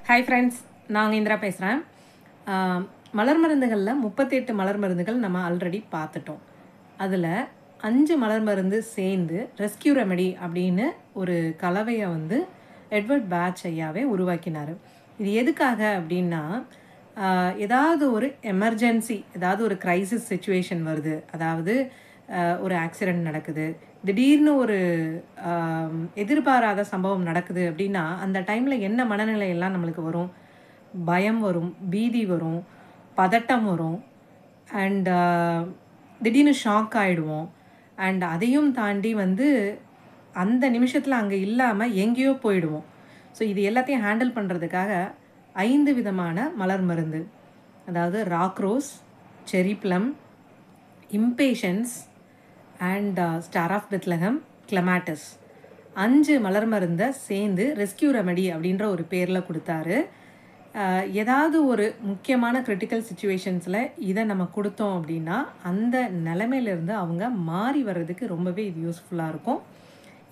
Hi friends, நான் இந்திரா பேசுகிறேன். மலர் மருந்துகளில் 38 மலர் மருந்துகள் நம்ம ஆல்ரெடி பார்த்துட்டோம். அதில் 5 மலர் மருந்து சேர்ந்து ரெஸ்கியூ ரெமெடி அப்படின்னு ஒரு கலவையை எட்வர்ட் பேட்ச் ஐயாவே உருவாக்கினார். இது எதுக்காக அப்படின்னா, ஏதாவது ஒரு எமர்ஜென்சி, ஏதாவது ஒரு க்ரைசிஸ் சுச்சுவேஷன் வருது, அதாவது ஒரு ஆக்சிடெண்ட் நடக்குது, திடீர்னு ஒரு எதிர்பாராத சம்பவம் நடக்குது அப்படின்னா, அந்த டைமில் என்ன மனநிலையெல்லாம் நம்மளுக்கு வரும்? பயம் வரும், பீதி வரும், பதட்டம் வரும், அண்ட் திடீர்னு ஷாக் ஆகிடுவோம். அண்ட் அதையும் தாண்டி அந்த நிமிஷத்தில் அங்கே இல்லாமல் எங்கேயோ போயிடுவோம். ஸோ இது எல்லாத்தையும் ஹேண்டில் பண்ணுறதுக்காக 5 விதமான மலர் மருந்து, அதாவது rock rose, cherry plum, impatiens and star of Bethlehem, clematis, 5 மலர் மருந்தை சேர்ந்து ரெஸ்கியூ ரெமெடி அப்படின்ற ஒரு பேரில் கொடுத்தாரு. ஏதாவது ஒரு முக்கியமான கிரிட்டிக்கல் சுச்சுவேஷன்ஸில் இதை நம்ம கொடுத்தோம் அப்படின்னா அந்த நிலைமையிலேருந்து அவங்க மாறி வர்றதுக்கு ரொம்பவே இது யூஸ்ஃபுல்லாக இருக்கும்.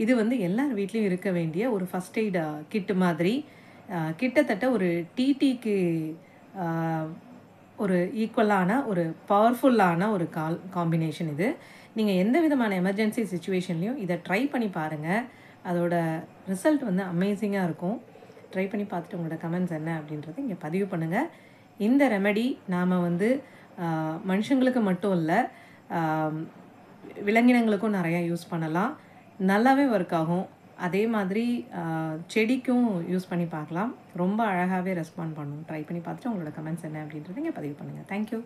இது எல்லார் வீட்லேயும் இருக்க வேண்டிய ஒரு ஃபஸ்ட் எய்ட் கிட்டு மாதிரி, கிட்டத்தட்ட ஒரு டிடிக்கு ஒரு ஈக்குவலான ஒரு பவர்ஃபுல்லான ஒரு காம்பினேஷன் இது. நீங்கள் எந்த விதமான எமர்ஜென்சி சுச்சுவேஷன்லேயும் இதை ட்ரை பண்ணி பாருங்கள். அதோட ரிசல்ட் அமேசிங்காக இருக்கும். ட்ரை பண்ணி பார்த்துட்டு உங்களோட கமெண்ட்ஸ் என்ன அப்படின்றத இங்கே பதிவு பண்ணுங்கள். இந்த ரெமெடி நாம் மனுஷங்களுக்கு மட்டும் இல்லை, விலங்கினங்களுக்கும் நிறையா யூஸ் பண்ணலாம். நல்லாவே ஒர்க் ஆகும். அதே மாதிரி செடிக்கும் யூஸ் பண்ணி பார்க்கலாம். ரொம்ப அழகாகவே ரெஸ்பாண்ட் பண்ணும். ட்ரை பண்ணி பார்த்துட்டு உங்களோட கமெண்ட்ஸ் என்ன அப்படின்றத இங்கே பதிவு பண்ணுங்கள். தேங்க்யூ.